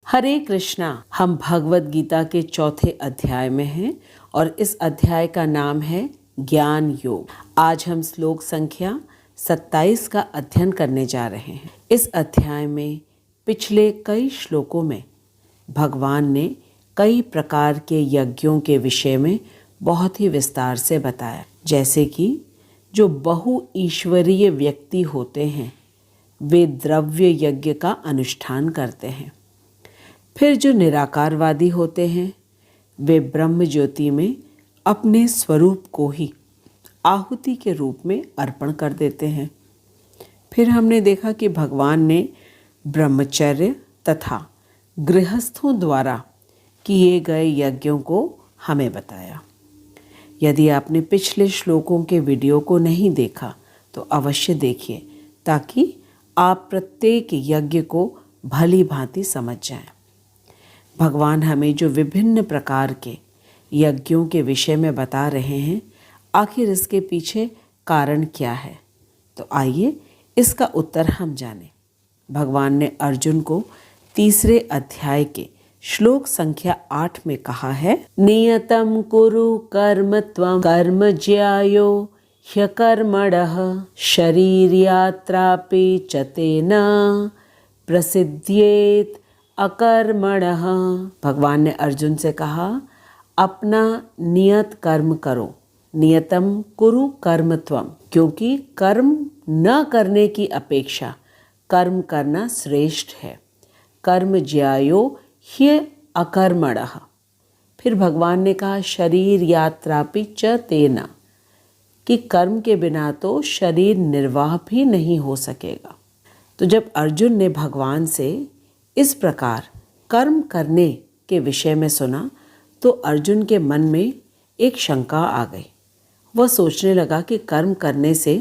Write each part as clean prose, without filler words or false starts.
हरे कृष्णा। हम भगवत गीता के चौथे अध्याय में हैं और इस अध्याय का नाम है ज्ञान योग। आज हम श्लोक संख्या 27 का अध्ययन करने जा रहे हैं। इस अध्याय में पिछले कई श्लोकों में भगवान ने कई प्रकार के यज्ञों के विषय में बहुत ही विस्तार से बताया, जैसे कि जो बहु ईश्वरीय व्यक्ति होते हैं वे द्रव्य यज्ञ का अनुष्ठान करते हैं। फिर जो निराकारवादी होते हैं वे ब्रह्म ज्योति में अपने स्वरूप को ही आहुति के रूप में अर्पण कर देते हैं। फिर हमने देखा कि भगवान ने ब्रह्मचर्य तथा गृहस्थों द्वारा किए गए यज्ञों को हमें बताया। यदि आपने पिछले श्लोकों के वीडियो को नहीं देखा तो अवश्य देखिए, ताकि आप प्रत्येक यज्ञ को भली भांति समझ जाएं। भगवान हमें जो विभिन्न प्रकार के यज्ञों के विषय में बता रहे हैं, आखिर इसके पीछे कारण क्या है, तो आइए इसका उत्तर हम जानें। भगवान ने अर्जुन को तीसरे अध्याय के श्लोक संख्या 8 में कहा है, नियतं कुरु कर्म त्वं कर्म ज्यायो ह्यकर्मणः शरीरयात्रापि च तेन प्रसिद्ध्येत अकर्मणः। भगवान ने अर्जुन से कहा, अपना नियत कर्म करो। नियतम कुरु कर्म त्वम, क्योंकि कर्म न करने की अपेक्षा कर्म करना श्रेष्ठ है। कर्म ज्यायो ह्य अकर्मणः। फिर भगवान ने कहा, शरीर यात्रापि च तेन, कि कर्म के बिना तो शरीर निर्वाह भी नहीं हो सकेगा। तो जब अर्जुन ने भगवान से इस प्रकार कर्म करने के विषय में सुना तो अर्जुन के मन में एक शंका आ गई। वह सोचने लगा कि कर्म करने से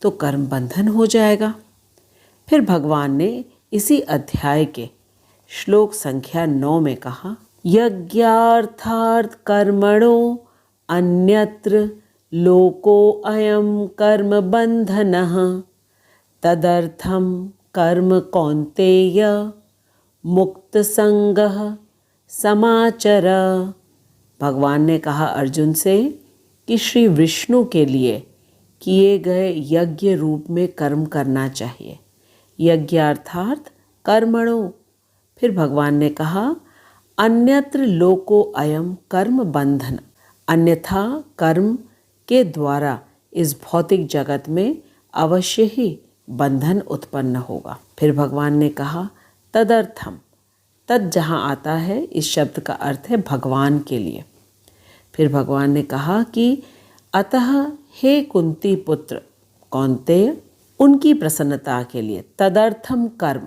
तो कर्म बंधन हो जाएगा। फिर भगवान ने इसी अध्याय के श्लोक संख्या 9 में कहा, यज्ञार्थार्थ कर्मणो अन्यत्र लोको अयं कर्म बंधनः तदर्थम कर्म कौन्तेय मुक्त संगः समाचर। भगवान ने कहा अर्जुन से कि श्री विष्णु के लिए किए गए यज्ञ रूप में कर्म करना चाहिए। यज्ञार्थार्थ कर्मणो। फिर भगवान ने कहा, अन्यत्र लोको अयम कर्म बंधन, अन्यथा कर्म के द्वारा इस भौतिक जगत में अवश्य ही बंधन उत्पन्न होगा। फिर भगवान ने कहा, तदर्थम। तद जहाँ आता है, इस शब्द का अर्थ है भगवान के लिए। फिर भगवान ने कहा कि अतः हे कुंती पुत्र कौन्तेय, उनकी प्रसन्नता के लिए, तदर्थम कर्म,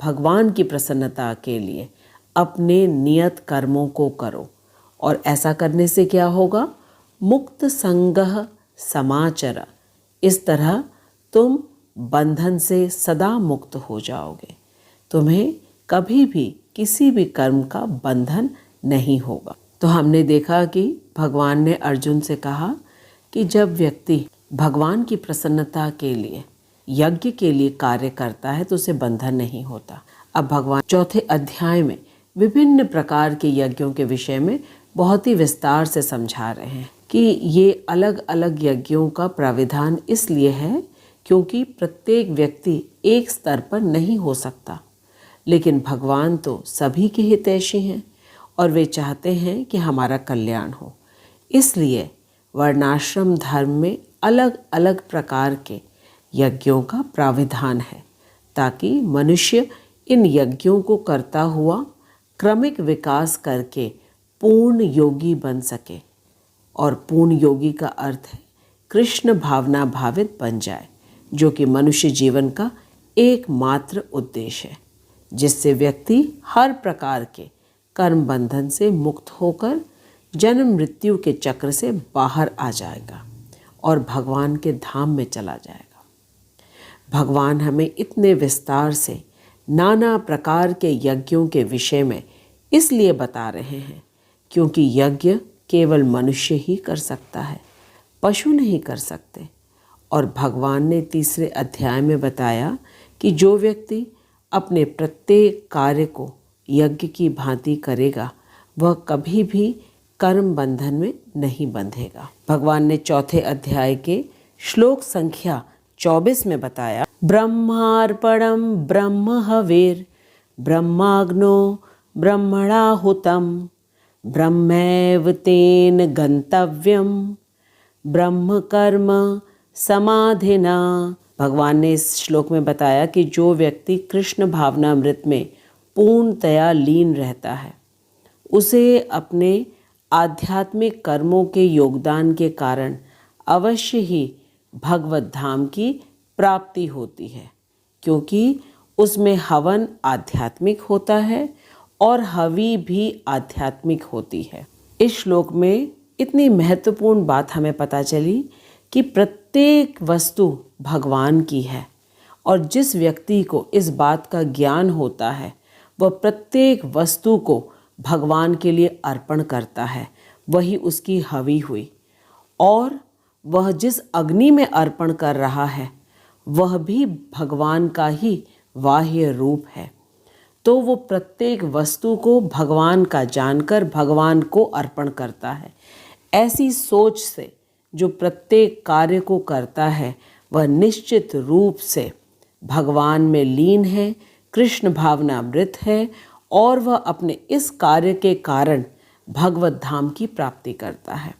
भगवान की प्रसन्नता के लिए अपने नियत कर्मों को करो। और ऐसा करने से क्या होगा? मुक्त संगः समाचर। इस तरह तुम बंधन से सदा मुक्त हो जाओगे। तुम्हें कभी भी किसी भी कर्म का बंधन नहीं होगा। तो हमने देखा कि भगवान ने अर्जुन से कहा कि जब व्यक्ति भगवान की प्रसन्नता के लिए यज्ञ के लिए कार्य करता है तो उसे बंधन नहीं होता। अब भगवान चौथे अध्याय में विभिन्न प्रकार के यज्ञों के विषय में बहुत ही विस्तार से समझा रहे हैं कि ये अलग अलग यज्ञों का प्राविधान इसलिए है क्योंकि प्रत्येक व्यक्ति एक स्तर पर नहीं हो सकता, लेकिन भगवान तो सभी के हितैषी हैं और वे चाहते हैं कि हमारा कल्याण हो। इसलिए वर्णाश्रम धर्म में अलग अलग प्रकार के यज्ञों का प्राविधान है, ताकि मनुष्य इन यज्ञों को करता हुआ क्रमिक विकास करके पूर्ण योगी बन सके। और पूर्ण योगी का अर्थ है कृष्ण भावना भावित बन जाए, जो कि मनुष्य जीवन का एकमात्र उद्देश्य है, जिससे व्यक्ति हर प्रकार के कर्म बंधन से मुक्त होकर जन्म मृत्यु के चक्र से बाहर आ जाएगा और भगवान के धाम में चला जाएगा। भगवान हमें इतने विस्तार से नाना प्रकार के यज्ञों के विषय में इसलिए बता रहे हैं क्योंकि यज्ञ केवल मनुष्य ही कर सकता है, पशु नहीं कर सकते। और भगवान ने तीसरे अध्याय में बताया कि जो व्यक्ति अपने प्रत्येक कार्य को यज्ञ की भांति करेगा वह कभी भी कर्म बंधन में नहीं बंधेगा। भगवान ने चौथे अध्याय के श्लोक संख्या 24 में बताया, ब्रह्मार्पणम ब्रह्म हविर ब्रह्माग्नो ब्रह्मणाहुतम ब्रह्मैव तेन गंतव्यम ब्रह्म कर्म समाधिना। भगवान ने इस श्लोक में बताया कि जो व्यक्ति कृष्ण भावनामृत में पूर्णतया लीन रहता है उसे अपने आध्यात्मिक कर्मों के योगदान के कारण अवश्य ही भगवत धाम की प्राप्ति होती है, क्योंकि उसमें हवन आध्यात्मिक होता है और हवि भी आध्यात्मिक होती है। इस श्लोक में इतनी महत्वपूर्ण बात हमें पता चली कि प्रत्येक वस्तु भगवान की है और जिस व्यक्ति को इस बात का ज्ञान होता है वह प्रत्येक वस्तु को भगवान के लिए अर्पण करता है, वही उसकी हवि हुई। और वह जिस अग्नि में अर्पण कर रहा है वह भी भगवान का ही बाह्य रूप है। तो वो प्रत्येक वस्तु को भगवान का जानकर भगवान को अर्पण करता है। ऐसी सोच से जो प्रत्येक कार्य को करता है वह निश्चित रूप से भगवान में लीन है, कृष्ण भावनामृत है और वह अपने इस कार्य के कारण भगवत धाम की प्राप्ति करता है।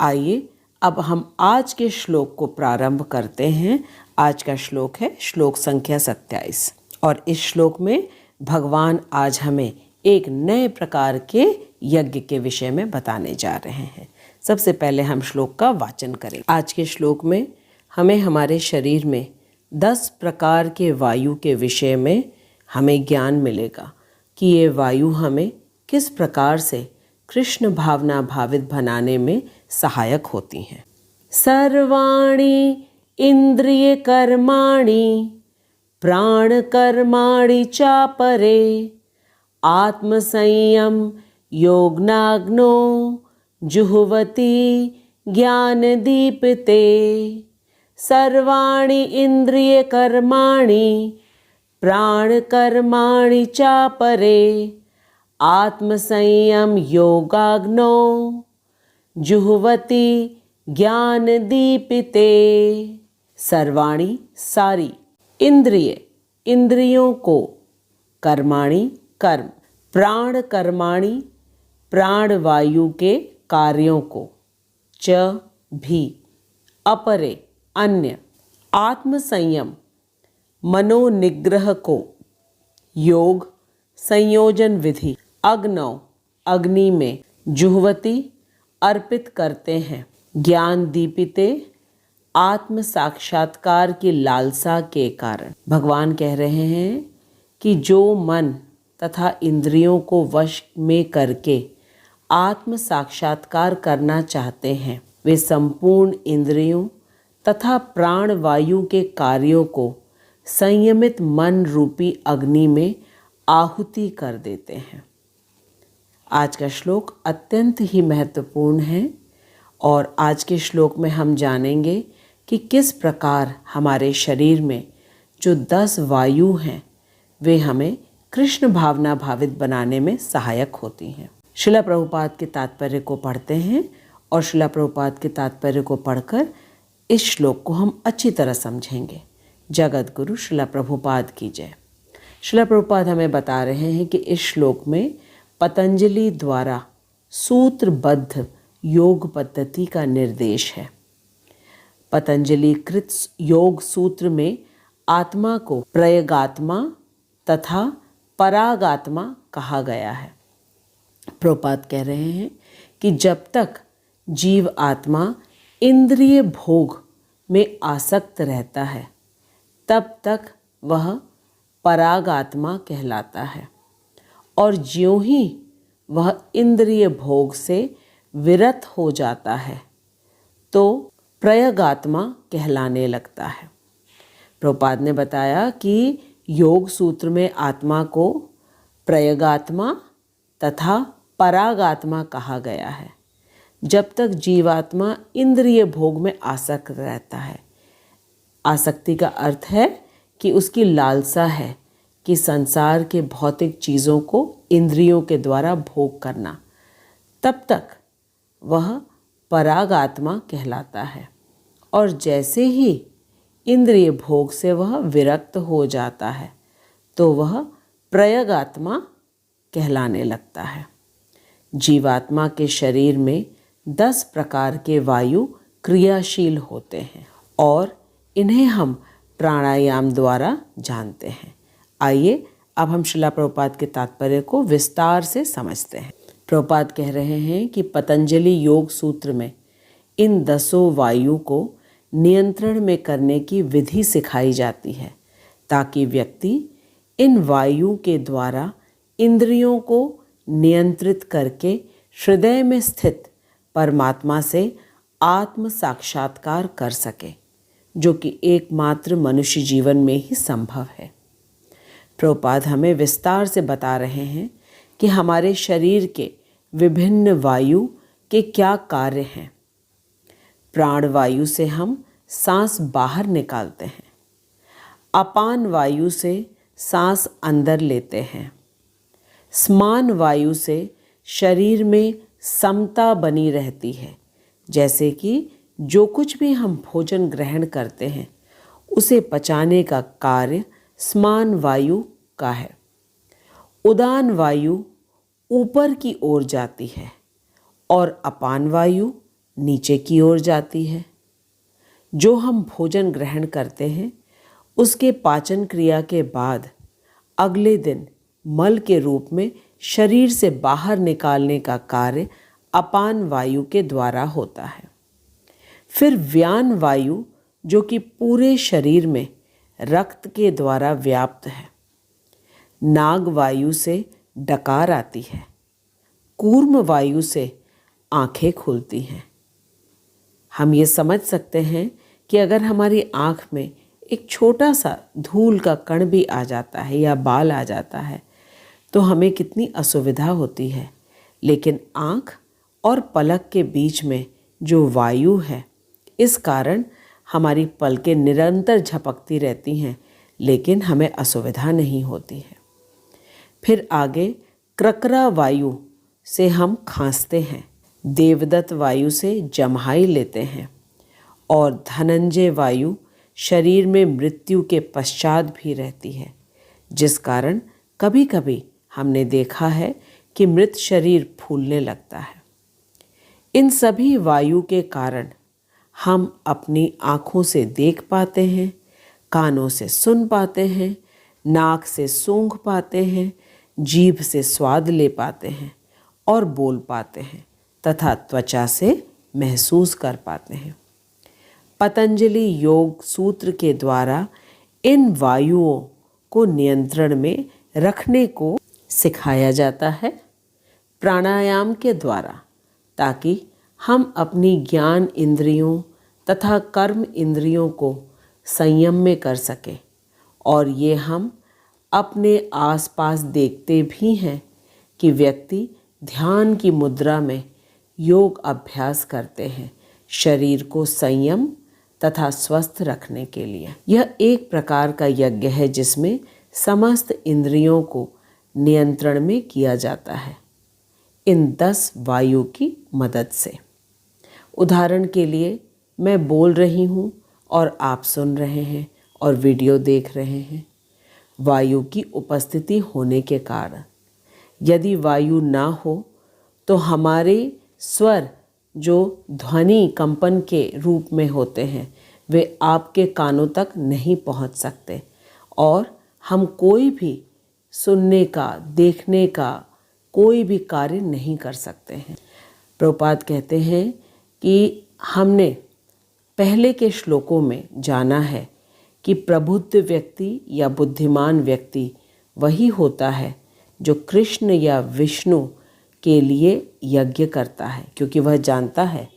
आइए अब हम आज के श्लोक को प्रारंभ करते हैं। आज का श्लोक है श्लोक संख्या 27 और इस श्लोक में भगवान आज हमें एक नए प्रकार के यज्ञ के विषय में बताने जा रहे हैं। सबसे पहले हम श्लोक का वाचन करें। आज के श्लोक में हमें हमारे शरीर में 10 प्रकार के वायु के विषय में हमें ज्ञान मिलेगा कि ये वायु हमें किस प्रकार से कृष्ण भावना भावित बनाने में सहायक होती हैं। सर्वाणि इंद्रिय कर्माणि प्राण कर्माणि चापरे आत्म संयम योगनाग्नो जुह्वति ज्ञान दीपिते। सर्वाणि इंद्रिय कर्माणि प्राण कर्माणि चापरे आत्म संयम योगाग्नो जुह्वति ज्ञान दीपिते। सर्वाणि सारी, इंद्रिय इंद्रियों को, कर्माणि कर्म, प्राण कर्माणि प्राण वायु के कार्यों को, च भी, अपरे अन्य, आत्म संयम मनोनिग्रह को, योग संयोजन विधि, अग्नौ अग्नि में, जुह्वति अर्पित करते हैं, ज्ञान दीपिते आत्म साक्षात्कार की लालसा के कारण। भगवान कह रहे हैं कि जो मन तथा इंद्रियों को वश में करके आत्म साक्षात्कार करना चाहते हैं वे संपूर्ण इंद्रियों तथा प्राण वायु के कार्यों को संयमित मन रूपी अग्नि में आहुति कर देते हैं। आज का श्लोक अत्यंत ही महत्वपूर्ण है और आज के श्लोक में हम जानेंगे कि किस प्रकार हमारे शरीर में जो 10 वायु हैं वे हमें कृष्ण भावना भावित बनाने में सहायक होती हैं। श्रील प्रभुपाद के तात्पर्य को पढ़ते हैं और श्रील प्रभुपाद के तात्पर्य को पढ़कर इस श्लोक को हम अच्छी तरह समझेंगे। जगत गुरु श्रील प्रभुपाद की जय। श्रील प्रभुपाद हमें बता रहे हैं कि इस श्लोक में पतंजलि द्वारा सूत्रबद्ध योग पद्धति का निर्देश है। पतंजलि कृत योग सूत्र में आत्मा को प्रयगात्मा तथा परागात्मा कहा गया है। प्रभुपाद कह रहे हैं कि जब तक जीव आत्मा इंद्रिय भोग में आसक्त रहता है तब तक वह परागात्मा कहलाता है और ज्यों ही वह इंद्रिय भोग से विरत हो जाता है तो प्रयगात्मा कहलाने लगता है। प्रभुपाद ने बताया कि योग सूत्र में आत्मा को प्रयगात्मा तथा परागात्मा कहा गया है। जब तक जीवात्मा इंद्रिय भोग में आसक्त रहता है, आसक्ति का अर्थ है कि उसकी लालसा है कि संसार के भौतिक चीज़ों को इंद्रियों के द्वारा भोग करना, तब तक वह पराग आत्मा कहलाता है। और जैसे ही इंद्रिय भोग से वह विरक्त हो जाता है तो वह प्रयग आत्मा कहलाने लगता है। जीवात्मा के शरीर में 10 प्रकार के वायु क्रियाशील होते हैं और इन्हें हम प्राणायाम द्वारा जानते हैं। आइए अब हम श्रीला प्रभुपाद के तात्पर्य को विस्तार से समझते हैं। प्रभुपाद कह रहे हैं कि पतंजलि योग सूत्र में इन 10 वायु को नियंत्रण में करने की विधि सिखाई जाती है ताकि व्यक्ति इन वायु के द्वारा इंद्रियों को नियंत्रित करके हृदय में स्थित परमात्मा से आत्म साक्षात्कार कर सके, जो कि एकमात्र मनुष्य जीवन में ही संभव है। प्रभुपाद हमें विस्तार से बता रहे हैं कि हमारे शरीर के विभिन्न वायु के क्या कार्य हैं। प्राण वायु से हम सांस बाहर निकालते हैं, अपान वायु से सांस अंदर लेते हैं, स्मान वायु से शरीर में समता बनी रहती है, जैसे कि जो कुछ भी हम भोजन ग्रहण करते हैं उसे पचाने का कार्य स्मान वायु का है। उदान वायु ऊपर की ओर जाती है और अपान वायु नीचे की ओर जाती है। जो हम भोजन ग्रहण करते हैं उसके पाचन क्रिया के बाद अगले दिन मल के रूप में शरीर से बाहर निकालने का कार्य अपान वायु के द्वारा होता है। फिर व्यान वायु, जो कि पूरे शरीर में रक्त के द्वारा व्याप्त है। नाग वायु से डकार आती है। कूर्म वायु से आंखें खुलती हैं। हम ये समझ सकते हैं कि अगर हमारी आँख में एक छोटा सा धूल का कण भी आ जाता है या बाल आ जाता है तो हमें कितनी असुविधा होती है। लेकिन आँख और पलक के बीच में जो वायु है, इस कारण हमारी पलकें निरंतर झपकती रहती हैं, लेकिन हमें असुविधा नहीं होती है। फिर आगे क्रकरा वायु से हम खांसते हैं, देवदत्त वायु से जम्हाई लेते हैं और धनंजय वायु शरीर में मृत्यु के पश्चात भी रहती है, जिस कारण कभी कभी हमने देखा है कि मृत शरीर फूलने लगता है। इन सभी वायु के कारण हम अपनी आँखों से देख पाते हैं, कानों से सुन पाते हैं, नाक से सूंघ पाते हैं, जीभ से स्वाद ले पाते हैं और बोल पाते हैं तथा त्वचा से महसूस कर पाते हैं। पतंजलि योग सूत्र के द्वारा इन वायुओं को नियंत्रण में रखने को सिखाया जाता है प्राणायाम के द्वारा, ताकि हम अपनी ज्ञान इंद्रियों तथा कर्म इंद्रियों को संयम में कर सकें। और ये हम अपने आसपास देखते भी हैं कि व्यक्ति ध्यान की मुद्रा में योग अभ्यास करते हैं शरीर को संयम तथा स्वस्थ रखने के लिए। यह एक प्रकार का यज्ञ है जिसमें समस्त इंद्रियों को नियंत्रण में किया जाता है इन 10 वायु की मदद से। उदाहरण के लिए मैं बोल रही हूँ और आप सुन रहे हैं और वीडियो देख रहे हैं। वायु की उपस्थिति होने के कारण, यदि वायु ना हो तो हमारे स्वर जो ध्वनि कंपन के रूप में होते हैं वे आपके कानों तक नहीं पहुंच सकते और हम कोई भी सुनने का, देखने का कोई भी कार्य नहीं कर सकते हैं। प्रभुपाद कहते हैं कि हमने पहले के श्लोकों में जाना है कि प्रबुद्ध व्यक्ति या बुद्धिमान व्यक्ति वही होता है जो कृष्ण या विष्णु के लिए यज्ञ करता है, क्योंकि वह जानता है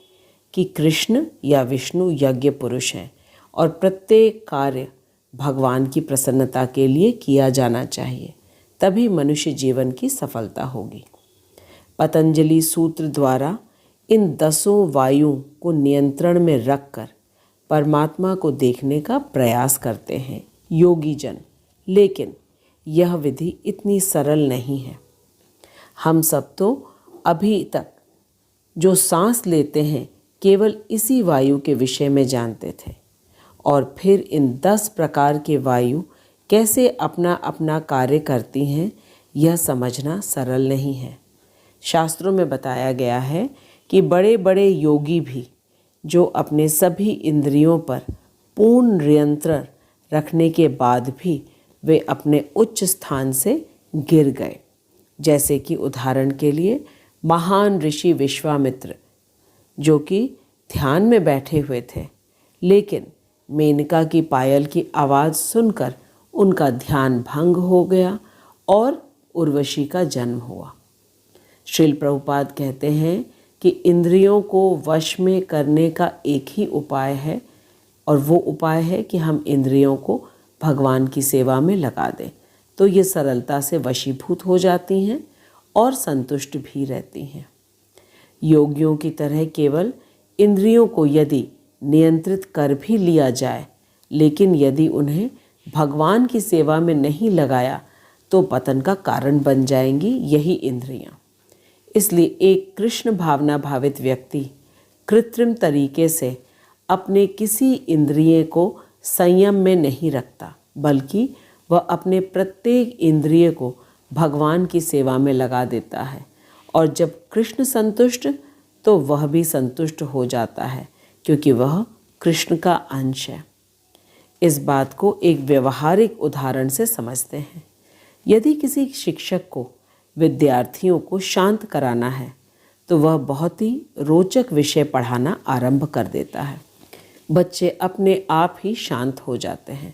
कि कृष्ण या विष्णु यज्ञ पुरुष हैं और प्रत्येक कार्य भगवान की प्रसन्नता के लिए किया जाना चाहिए, तभी मनुष्य जीवन की सफलता होगी। पतंजलि सूत्र द्वारा इन 10 वायुओं को नियंत्रण में रखकर परमात्मा को देखने का प्रयास करते हैं योगी जन। लेकिन यह विधि इतनी सरल नहीं है। हम सब तो अभी तक जो सांस लेते हैं केवल इसी वायु के विषय में जानते थे, और फिर इन 10 प्रकार के वायु कैसे अपना अपना कार्य करती हैं यह समझना सरल नहीं है। शास्त्रों में बताया गया है कि बड़े बड़े योगी भी जो अपने सभी इंद्रियों पर पूर्ण नियंत्रण रखने के बाद भी वे अपने उच्च स्थान से गिर गए। जैसे कि उदाहरण के लिए महान ऋषि विश्वामित्र, जो कि ध्यान में बैठे हुए थे, लेकिन मेनका की पायल की आवाज़ सुनकर उनका ध्यान भंग हो गया और उर्वशी का जन्म हुआ। श्रील प्रभुपाद कहते हैं कि इंद्रियों को वश में करने का एक ही उपाय है, और वो उपाय है कि हम इंद्रियों को भगवान की सेवा में लगा दें, तो ये सरलता से वशीभूत हो जाती हैं और संतुष्ट भी रहती हैं। योगियों की तरह केवल इंद्रियों को यदि नियंत्रित कर भी लिया जाए, लेकिन यदि उन्हें भगवान की सेवा में नहीं लगाया तो पतन का कारण बन जाएंगी यही इंद्रियां। इसलिए एक कृष्ण भावना भावित व्यक्ति कृत्रिम तरीके से अपने किसी इंद्रिय को संयम में नहीं रखता, बल्कि वह अपने प्रत्येक इंद्रिय को भगवान की सेवा में लगा देता है, और जब कृष्ण संतुष्ट तो वह भी संतुष्ट हो जाता है, क्योंकि वह कृष्ण का अंश है। इस बात को एक व्यवहारिक उदाहरण से समझते हैं। यदि किसी शिक्षक को विद्यार्थियों को शांत कराना है तो वह बहुत ही रोचक विषय पढ़ाना आरंभ कर देता है। बच्चे अपने आप ही शांत हो जाते हैं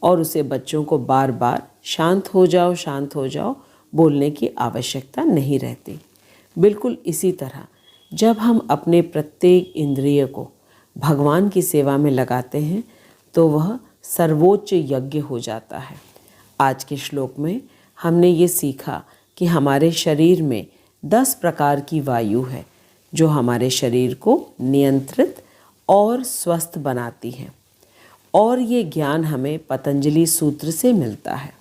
और उसे बच्चों को बार बार शांत हो जाओ बोलने की आवश्यकता नहीं रहती। बिल्कुल इसी तरह जब हम अपने प्रत्येक इंद्रिय को भगवान की सेवा में लगाते हैं तो वह सर्वोच्च यज्ञ हो जाता है। आज के श्लोक में हमने ये सीखा कि हमारे शरीर में 10 प्रकार की वायु है जो हमारे शरीर को नियंत्रित और स्वस्थ बनाती हैं, और ये ज्ञान हमें पतंजलि सूत्र से मिलता है।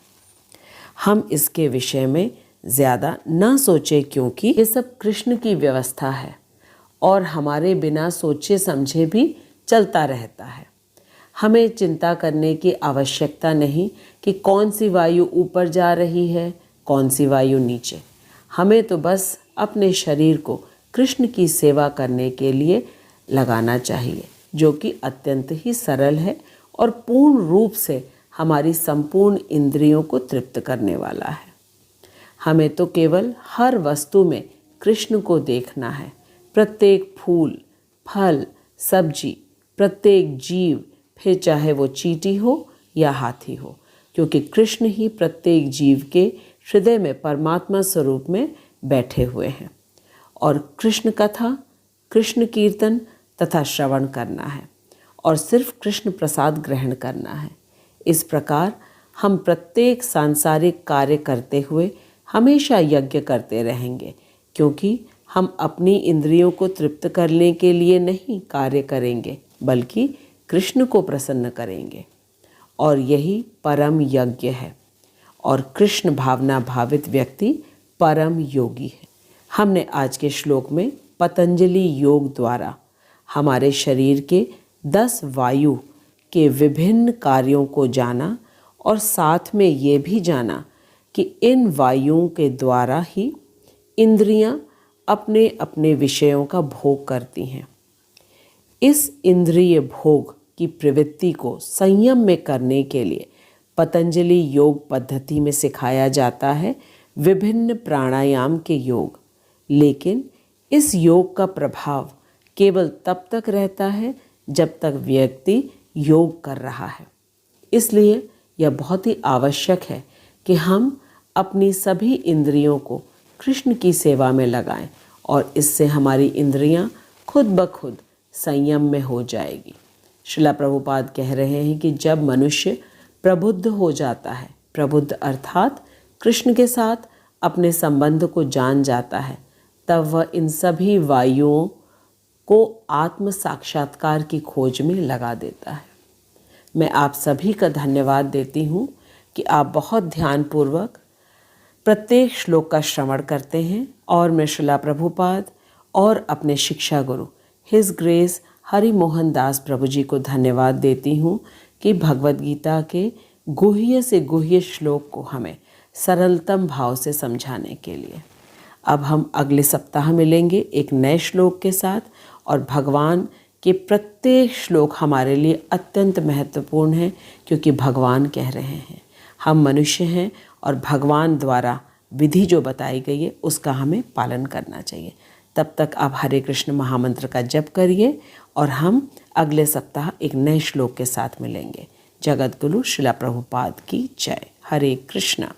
हम इसके विषय में ज़्यादा न सोचें, क्योंकि ये सब कृष्ण की व्यवस्था है और हमारे बिना सोचे समझे भी चलता रहता है। हमें चिंता करने की आवश्यकता नहीं कि कौन सी वायु ऊपर जा रही है, कौन सी वायु नीचे। हमें तो बस अपने शरीर को कृष्ण की सेवा करने के लिए लगाना चाहिए, जो कि अत्यंत ही सरल है और पूर्ण रूप से हमारी संपूर्ण इंद्रियों को तृप्त करने वाला है। हमें तो केवल हर वस्तु में कृष्ण को देखना है। प्रत्येक फूल, फल, सब्जी, प्रत्येक जीव, फिर चाहे वो चींटी हो या हाथी हो, क्योंकि कृष्ण ही प्रत्येक जीव के हृदय में परमात्मा स्वरूप में बैठे हुए हैं। और कृष्ण कथा, कृष्ण कीर्तन तथा श्रवण करना है और सिर्फ कृष्ण प्रसाद ग्रहण करना है। इस प्रकार हम प्रत्येक सांसारिक कार्य करते हुए हमेशा यज्ञ करते रहेंगे, क्योंकि हम अपनी इंद्रियों को तृप्त करने के लिए नहीं कार्य करेंगे, बल्कि कृष्ण को प्रसन्न करेंगे, और यही परम यज्ञ है। और कृष्ण भावना भावित व्यक्ति परम योगी है। हमने आज के श्लोक में पतंजलि योग द्वारा हमारे शरीर के 10 वायु के विभिन्न कार्यों को जाना, और साथ में ये भी जाना कि इन वायुओं के द्वारा ही इंद्रियां अपने अपने विषयों का भोग करती हैं। इस इंद्रिय भोग की प्रवृत्ति को संयम में करने के लिए पतंजलि योग पद्धति में सिखाया जाता है विभिन्न प्राणायाम के योग। लेकिन इस योग का प्रभाव केवल तब तक रहता है जब तक व्यक्ति योग कर रहा है। इसलिए यह बहुत ही आवश्यक है कि हम अपनी सभी इंद्रियों को कृष्ण की सेवा में लगाएं, और इससे हमारी इंद्रियां खुद ब खुद संयम में हो जाएगी। श्रीला प्रभुपाद कह रहे हैं कि जब मनुष्य प्रबुद्ध हो जाता है, प्रबुद्ध अर्थात कृष्ण के साथ अपने संबंध को जान जाता है, तब वह इन सभी वायुओं को आत्म साक्षात्कार की खोज में लगा देता है। मैं आप सभी का धन्यवाद देती हूँ कि आप बहुत ध्यानपूर्वक प्रत्येक श्लोक का श्रवण करते हैं और मैं श्रीला प्रभुपाद और अपने शिक्षा गुरु हिज ग्रेस हरि मोहन दास प्रभु जी को धन्यवाद देती हूँ कि भगवद गीता के गुह्य से गुह्य श्लोक को हमें सरलतम भाव से समझाने के लिए। अब हम अगले सप्ताह मिलेंगे एक नए श्लोक के साथ और भगवान के प्रत्येक श्लोक हमारे लिए अत्यंत महत्वपूर्ण है क्योंकि भगवान कह रहे हैं हम मनुष्य हैं और भगवान द्वारा विधि जो बताई गई है उसका हमें पालन करना चाहिए। तब तक आप हरे कृष्ण महामंत्र का जप करिए और हम अगले सप्ताह एक नए श्लोक के साथ मिलेंगे। जगत गुरु श्रीला प्रभुपाद की जय। हरे कृष्णा।